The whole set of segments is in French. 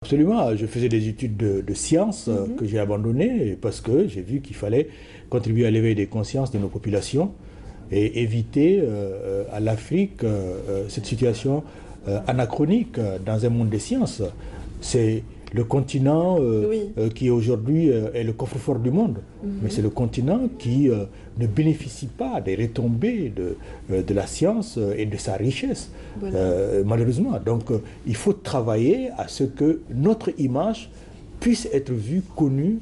Absolument. Je faisais des études de sciences que j'ai abandonnées parce que j'ai vu qu'il fallait contribuer à l'éveil des consciences de nos populations et éviter à l'Afrique cette situation anachronique dans un monde des sciences. C'est le continent qui aujourd'hui est le coffre-fort du monde, mais c'est le continent qui ne bénéficie pas des retombées de la science et de sa richesse, malheureusement. Donc il faut travailler à ce que notre image puisse être vue, connue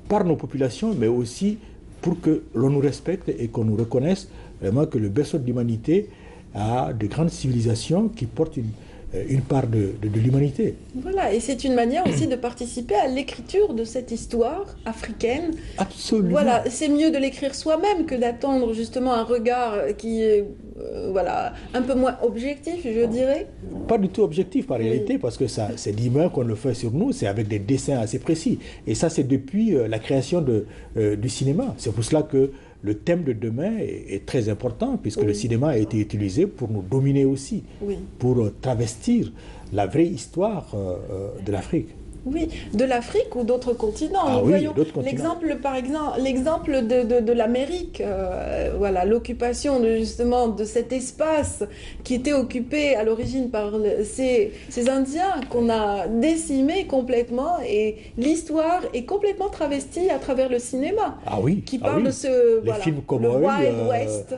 par nos populations, mais aussi pour que l'on nous respecte et qu'on nous reconnaisse vraiment que le berceau de l'humanité a de grandes civilisations qui portent une part de l'humanité. Voilà, et c'est une manière aussi de participer à l'écriture de cette histoire africaine. Absolument. Voilà, c'est mieux de l'écrire soi-même que d'attendre justement un regard qui est voilà, un peu moins objectif, je dirais. Pas du tout objectif par réalité, parce que ça, c'est l'image qu'on le fait sur nous, c'est avec des dessins assez précis. Et ça, c'est depuis la création du cinéma. C'est pour cela que le thème de demain est très important, puisque le cinéma a été utilisé pour nous dominer aussi, pour travestir la vraie histoire de l'Afrique. Oui, de l'Afrique ou d'autres continents. Ah Nous voyons l'exemple, par exemple, l'exemple de l'Amérique, voilà, l'occupation justement de cet espace qui était occupé à l'origine par ces Indiens qu'on a décimés complètement, et l'histoire est complètement travestie à travers le cinéma. Ah oui, qui parle de ce films le Wild West.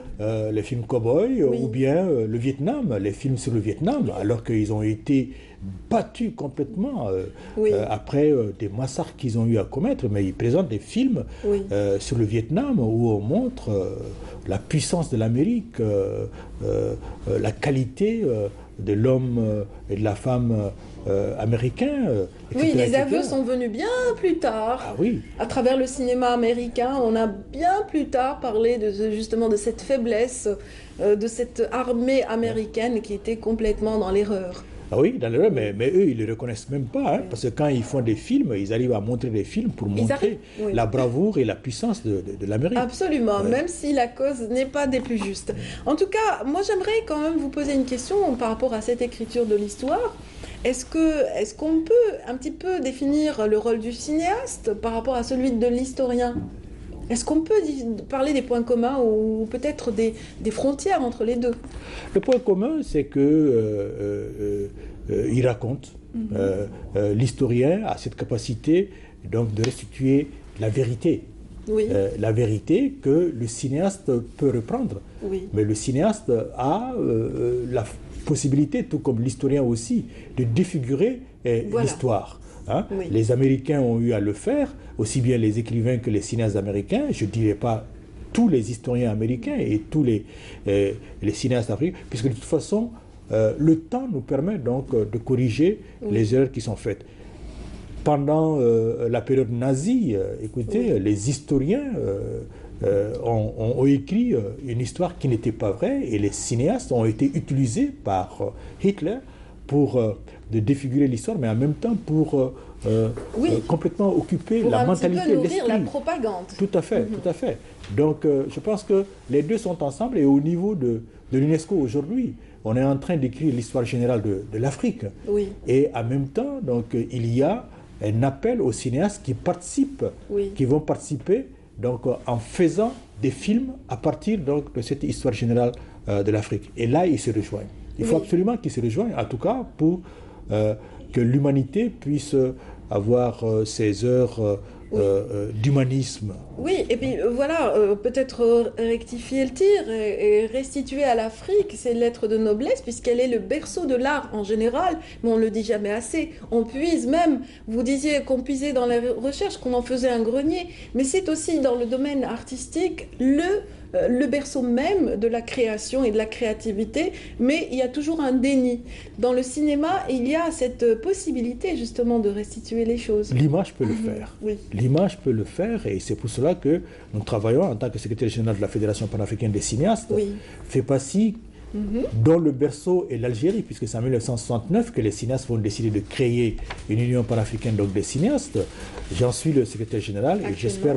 Les films cow-boys ou bien le Vietnam, les films sur le Vietnam, alors qu'ils ont été battus complètement après des massacres qu'ils ont eu à commettre, mais ils présentent des films sur le Vietnam où on montre la puissance de l'Amérique, la qualité de l'homme et de la femme américains. Oui, les aveux sont venus bien plus tard. Ah oui. À travers le cinéma américain, on a bien plus tard parlé justement de cette faiblesse, de cette armée américaine qui était complètement dans l'erreur. Ah oui, dans l'erreur, mais eux, ils ne le reconnaissent même pas, parce que quand ils font des films, ils arrivent à montrer des films pour montrer la bravoure et la puissance de l'Amérique. Absolument, même si la cause n'est pas des plus justes. En tout cas, moi j'aimerais quand même vous poser une question par rapport à cette écriture de l'histoire. Est-ce qu'on peut un petit peu définir le rôle du cinéaste par rapport à celui de l'historien ? Est-ce qu'on peut parler des points communs ou peut-être des frontières entre les deux ? Le point commun, c'est que il raconte. L'historien a cette capacité donc de restituer la vérité. La vérité que le cinéaste peut reprendre. Mais le cinéaste a la possibilité, tout comme l'historien aussi, de défigurer l'histoire. Les Américains ont eu à le faire, aussi bien les écrivains que les cinéastes américains. Je ne dirais pas tous les historiens américains et tous les cinéastes africains, puisque de toute façon, le temps nous permet donc de corriger les erreurs qui sont faites. Pendant la période nazie, écoutez, les historiens ont écrit une histoire qui n'était pas vraie, et les cinéastes ont été utilisés par Hitler pour de défigurer l'histoire, mais en même temps pour complètement occuper la mentalité de l'esprit. La propagande. Tout à fait, tout à fait. Donc je pense que les deux sont ensemble, et au niveau de l'UNESCO aujourd'hui, on est en train d'écrire l'histoire générale de l'Afrique. Et en même temps, donc, il y a un appel aux cinéastes qui participent, qui vont participer donc, en faisant des films à partir donc, de cette histoire générale de l'Afrique. Et là, ils se rejoignent. Il faut absolument qu'ils se rejoignent, en tout cas pour que l'humanité puisse avoir ses heures d'humanisme. Oui, et puis voilà, peut-être rectifier le tir et restituer à l'Afrique ses lettres de noblesse, puisqu'elle est le berceau de l'art en général, mais on ne le dit jamais assez. On puise même, vous disiez qu'on puisait dans la recherche, qu'on en faisait un grenier, mais c'est aussi dans le domaine artistique le berceau même de la création et de la créativité, mais il y a toujours un déni. Dans le cinéma, il y a cette possibilité justement de restituer les choses. L'image peut le faire. L'image peut le faire, et c'est pour cela que nous travaillons en tant que secrétaire général de la Fédération panafricaine des cinéastes, FEPACI, dont le berceau est l'Algérie, puisque c'est en 1969 que les cinéastes vont décider de créer une union panafricaine donc des cinéastes. J'en suis le secrétaire général et j'espère